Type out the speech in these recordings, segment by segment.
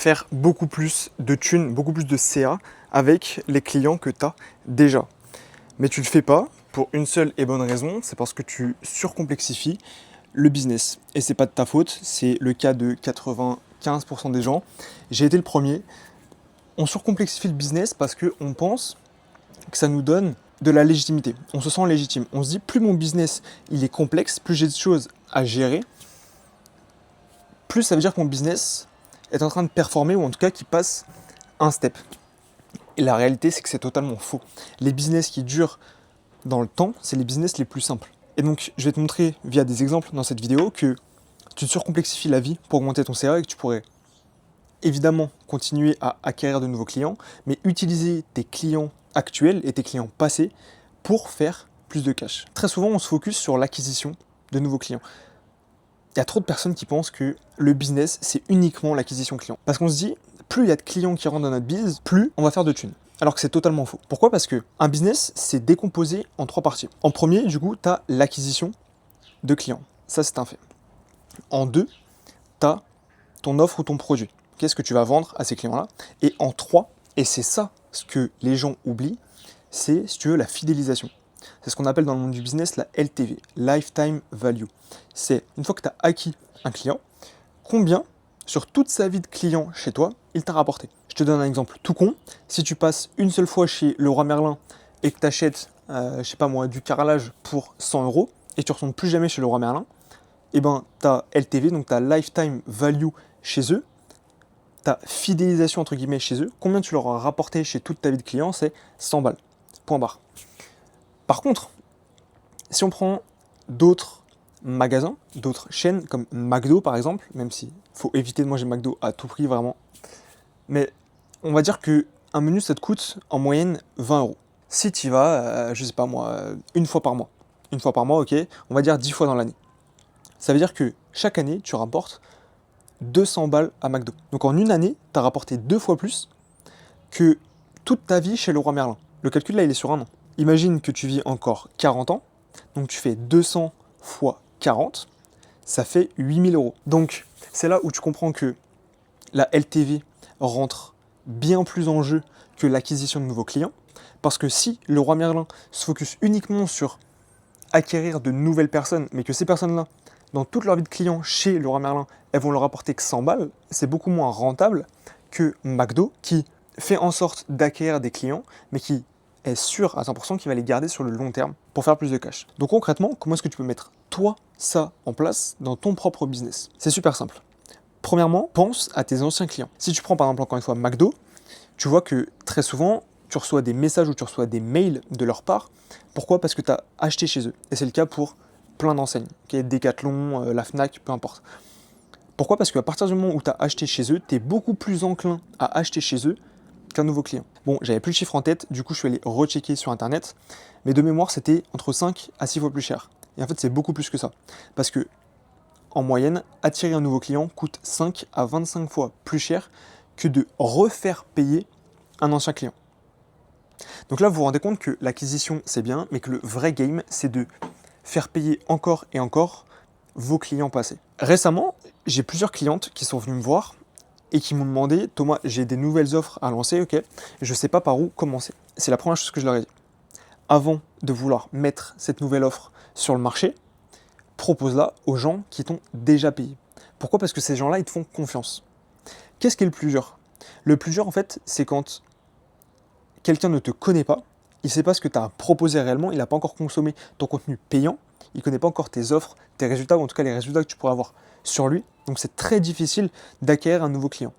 faire beaucoup plus de thunes, beaucoup plus de CA avec les clients que tu as déjà. Mais tu ne le fais pas pour une seule et bonne raison, c'est parce que tu surcomplexifies le business. Et c'est pas de ta faute, c'est le cas de 95% des gens. J'ai été le premier. On surcomplexifie le business parce qu'on pense que ça nous donne de la légitimité. On se sent légitime. On se dit, plus mon business il est complexe, plus j'ai de choses à gérer, plus ça veut dire que mon business est en train de performer, ou en tout cas qu'il passe un step. Et la réalité, c'est que c'est totalement faux. Les business qui durent dans le temps, c'est les business les plus simples. Et donc, je vais te montrer via des exemples dans cette vidéo que tu te surcomplexifies la vie pour augmenter ton CA et que tu pourrais évidemment continuer à acquérir de nouveaux clients, mais utiliser tes clients actuels et tes clients passés pour faire plus de cash. Très souvent, on se focus sur l'acquisition de nouveaux clients. Il y a trop de personnes qui pensent que le business, c'est uniquement l'acquisition client. Parce qu'on se dit, plus il y a de clients qui rentrent dans notre biz, plus on va faire de thunes. Alors que c'est totalement faux. Pourquoi ? Parce qu'un business, c'est décomposé en 3 parties. En premier, du coup, tu as l'acquisition de clients. Ça, c'est un fait. En 2, tu as ton offre ou ton produit. Qu'est-ce que tu vas vendre à ces clients-là ? Et en 3, et c'est ça ce que les gens oublient, c'est, si tu veux, la fidélisation. C'est ce qu'on appelle dans le monde du business la LTV, Lifetime Value. C'est une fois que tu as acquis un client, combien, sur toute sa vie de client chez toi, il t'a rapporté. Je te donne un exemple tout con. Si tu passes une seule fois chez Leroy Merlin et que tu achètes, je sais pas moi, du carrelage pour 100 € et tu ne retournes plus jamais chez Leroy Merlin, et ben ta LTV, donc ta Lifetime Value chez eux, ta fidélisation entre guillemets chez eux, combien tu leur as rapporté chez toute ta vie de client, c'est 100 balles. Point barre. Par contre, si on prend d'autres magasins, d'autres chaînes comme McDo par exemple, même s'il faut éviter de manger McDo à tout prix vraiment, mais on va dire qu'un menu ça te coûte en moyenne 20 €. Si tu y vas, je sais pas moi, une fois par mois, ok, on va dire 10 fois dans l'année. Ça veut dire que chaque année tu rapportes 200 balles à McDo. Donc en une année, tu as rapporté 2 fois plus que toute ta vie chez Leroy Merlin. Le calcul là, il est sur un an. Imagine que tu vis encore 40 ans, donc tu fais 200 fois 40, ça fait 8000 €. Donc c'est là où tu comprends que la LTV rentre bien plus en jeu que l'acquisition de nouveaux clients, parce que si Leroy Merlin se focus uniquement sur acquérir de nouvelles personnes, mais que ces personnes-là, dans toute leur vie de client chez Leroy Merlin, elles vont leur apporter que 100 balles, c'est beaucoup moins rentable que McDo qui fait en sorte d'acquérir des clients, mais qui est sûr à 100% qu'il va les garder sur le long terme pour faire plus de cash. Donc concrètement, comment est-ce que tu peux mettre toi ça en place dans ton propre business ? C'est super simple. Premièrement, pense à tes anciens clients. Si tu prends par exemple encore une fois McDo, tu vois que très souvent, tu reçois des messages ou tu reçois des mails de leur part. Pourquoi ? Parce que tu as acheté chez eux. Et c'est le cas pour plein d'enseignes, okay, Decathlon, la Fnac, peu importe. Pourquoi ? Parce qu'à partir du moment où tu as acheté chez eux, tu es beaucoup plus enclin à acheter chez eux qu'un nouveau client. Bon, j'avais plus le chiffre en tête, du coup je suis allé rechecker sur internet, mais de mémoire c'était entre 5 à 6 fois plus cher. Et en fait c'est beaucoup plus que ça. Parce que en moyenne, attirer un nouveau client coûte 5 à 25 fois plus cher que de refaire payer un ancien client. Donc là vous vous rendez compte que l'acquisition c'est bien, mais que le vrai game c'est de faire payer encore et encore vos clients passés. Récemment, j'ai plusieurs clientes qui sont venues me voir et qui m'ont demandé « Thomas, j'ai des nouvelles offres à lancer, ok, je ne sais pas par où commencer. » C'est la première chose que je leur ai dit. Avant de vouloir mettre cette nouvelle offre sur le marché, propose-la aux gens qui t'ont déjà payé. Pourquoi ? Parce que ces gens-là, ils te font confiance. Qu'est-ce qui est le plus dur ? Le plus dur, en fait, c'est quand quelqu'un ne te connaît pas, il ne sait pas ce que tu as proposé réellement, il n'a pas encore consommé ton contenu payant, il ne connaît pas encore tes offres, tes résultats, ou en tout cas les résultats que tu pourrais avoir sur lui. Donc c'est très difficile d'acquérir un nouveau client.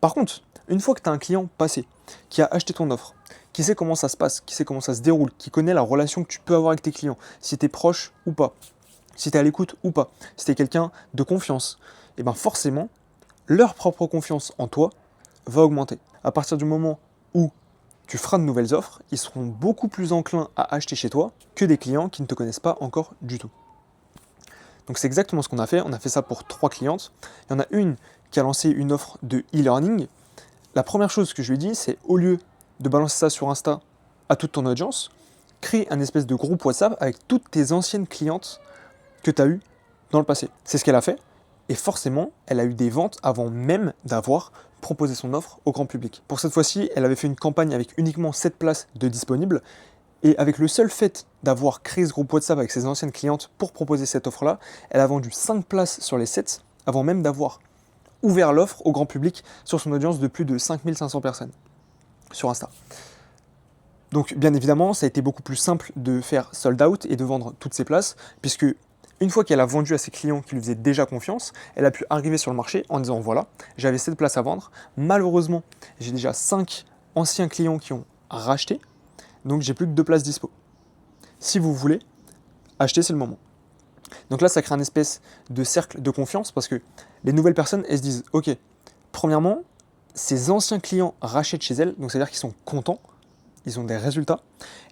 Par contre, une fois que tu as un client passé, qui a acheté ton offre, qui sait comment ça se passe, qui sait comment ça se déroule, qui connaît la relation que tu peux avoir avec tes clients, si tu es proche ou pas, si tu es à l'écoute ou pas, si tu es quelqu'un de confiance, et bien forcément, leur propre confiance en toi va augmenter. À partir du moment où tu feras de nouvelles offres, ils seront beaucoup plus enclins à acheter chez toi que des clients qui ne te connaissent pas encore du tout. Donc c'est exactement ce qu'on a fait. On a fait ça pour 3 clientes. Il y en a une qui a lancé une offre de e-learning. La première chose que je lui ai dit, c'est au lieu de balancer ça sur Insta à toute ton audience, crée un espèce de groupe WhatsApp avec toutes tes anciennes clientes que tu as eues dans le passé. C'est ce qu'elle a fait. Et forcément, elle a eu des ventes avant même d'avoir proposer son offre au grand public. Pour cette fois-ci, elle avait fait une campagne avec uniquement 7 places de disponibles. Et avec le seul fait d'avoir créé ce groupe WhatsApp avec ses anciennes clientes pour proposer cette offre-là, elle a vendu 5 places sur les 7 avant même d'avoir ouvert l'offre au grand public sur son audience de plus de 5500 personnes sur Insta. Donc bien évidemment, ça a été beaucoup plus simple de faire sold out et de vendre toutes ces places, puisque une fois qu'elle a vendu à ses clients qui lui faisaient déjà confiance, elle a pu arriver sur le marché en disant voilà, j'avais cette place à vendre, malheureusement j'ai déjà 5 anciens clients qui ont racheté, donc j'ai plus que 2 places dispo. Si vous voulez, acheter c'est le moment. Donc là ça crée un espèce de cercle de confiance, parce que les nouvelles personnes, elles se disent ok, premièrement, ces anciens clients rachètent chez elles, donc c'est-à-dire qu'ils sont contents, ils ont des résultats.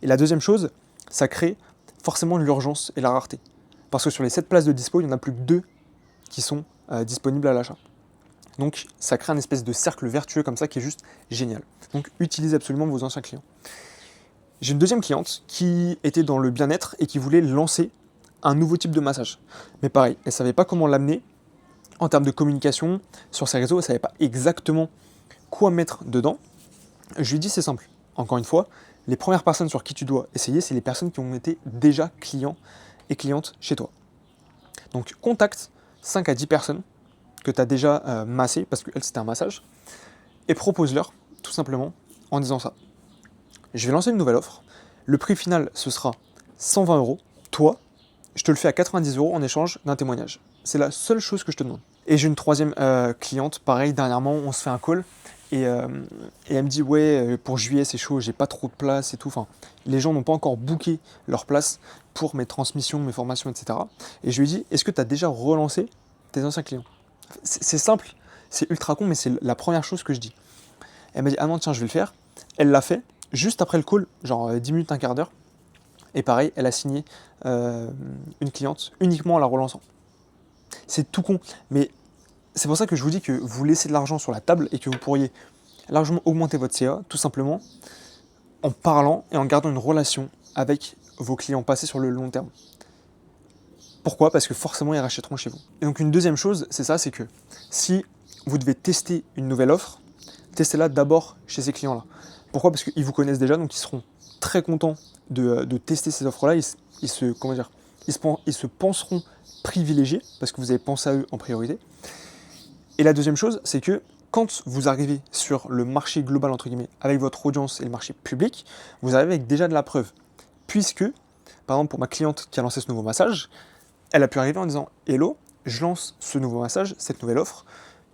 Et la deuxième chose, ça crée forcément l'urgence et la rareté. Parce que sur les 7 places de dispo, il n'y en a plus que 2 qui sont disponibles à l'achat. Donc ça crée un espèce de cercle vertueux comme ça qui est juste génial. Donc utilisez absolument vos anciens clients. J'ai une deuxième cliente qui était dans le bien-être et qui voulait lancer un nouveau type de massage. Mais pareil, elle ne savait pas comment l'amener en termes de communication sur ses réseaux, elle ne savait pas exactement quoi mettre dedans. Je lui ai dit c'est simple. Encore une fois, les premières personnes sur qui tu dois essayer, c'est les personnes qui ont été déjà clients et clientes chez toi. Donc contacte 5 à 10 personnes que tu as déjà massées, parce qu'elle c'était un massage, et propose-leur tout simplement en disant ça. Je vais lancer une nouvelle offre. Le prix final, ce sera 120 €. Toi, je te le fais à 90 € en échange d'un témoignage. C'est la seule chose que je te demande. Et j'ai une troisième cliente, pareil, dernièrement, on se fait un call. Et elle me dit ouais, pour juillet c'est chaud, j'ai pas trop de place et tout. Enfin, les gens n'ont pas encore booké leur place pour mes transmissions, mes formations, etc. Et je lui dis, est-ce que tu as déjà relancé tes anciens clients? C'est simple, c'est ultra con, mais c'est la première chose que je dis. Elle m'a dit, ah non, tiens, je vais le faire. Elle l'a fait juste après le call, genre 10 minutes, un quart d'heure. Et pareil, elle a signé une cliente uniquement en la relançant. C'est tout con, mais c'est pour ça que je vous dis que vous laissez de l'argent sur la table et que vous pourriez largement augmenter votre CA, tout simplement en parlant et en gardant une relation avec vos clients passés sur le long terme. Pourquoi? Parce que forcément, ils rachèteront chez vous. Et donc une deuxième chose, c'est ça, c'est que si vous devez tester une nouvelle offre, testez-la d'abord chez ces clients-là. Pourquoi? Parce qu'ils vous connaissent déjà, donc ils seront très contents de tester ces offres-là. Ils se penseront privilégiés, parce que vous avez pensé à eux en priorité. Et la deuxième chose, c'est que quand vous arrivez sur le marché global, entre guillemets, avec votre audience et le marché public, vous arrivez avec déjà de la preuve. Puisque, par exemple, pour ma cliente qui a lancé ce nouveau massage, elle a pu arriver en disant « Hello, je lance ce nouveau massage, cette nouvelle offre.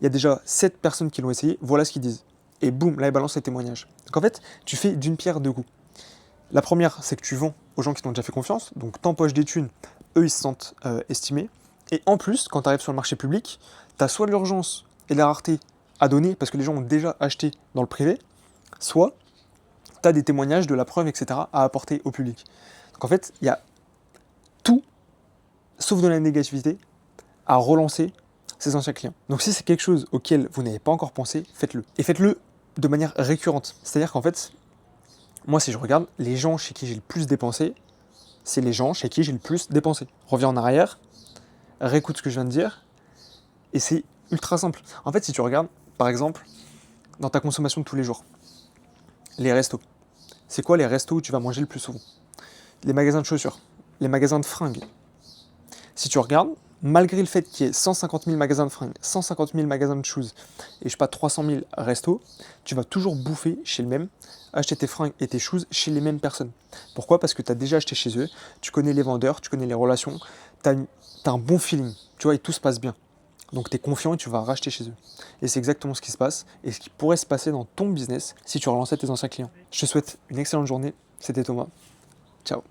Il y a déjà 7 personnes qui l'ont essayé, voilà ce qu'ils disent. » Et boum, là, elle balance les témoignages. Donc en fait, tu fais d'une pierre deux coups. La première, c'est que tu vends aux gens qui t'ont déjà fait confiance, donc t'empoches des thunes, eux, ils se sentent estimés. Et en plus, quand tu arrives sur le marché public, tu as soit de l'urgence et de la rareté à donner, parce que les gens ont déjà acheté dans le privé, soit tu as des témoignages, de la preuve, etc. à apporter au public. Donc en fait, il y a tout, sauf de la négativité, à relancer ses anciens clients. Donc si c'est quelque chose auquel vous n'avez pas encore pensé, faites-le. Et faites-le de manière récurrente. C'est-à-dire qu'en fait, moi si je regarde, les gens chez qui j'ai le plus dépensé, c'est les gens chez qui j'ai le plus dépensé. Reviens en arrière, réécoute ce que je viens de dire, et c'est ultra simple. En fait, si tu regardes, par exemple, dans ta consommation de tous les jours, les restos. C'est quoi les restos où tu vas manger le plus souvent? Les magasins de chaussures, les magasins de fringues. Si tu regardes, malgré le fait qu'il y ait 150 000 magasins de fringues, 150 000 magasins de shoes et je sais pas 300 000 restos, tu vas toujours bouffer chez le même, acheter tes fringues et tes shoes chez les mêmes personnes. Pourquoi? Parce que tu as déjà acheté chez eux, tu connais les vendeurs, tu connais les relations, tu as un bon feeling, tu vois, et tout se passe bien. Donc tu es confiant et tu vas racheter chez eux. Et c'est exactement ce qui se passe et ce qui pourrait se passer dans ton business si tu relançais tes anciens clients. Je te souhaite une excellente journée. C'était Thomas. Ciao.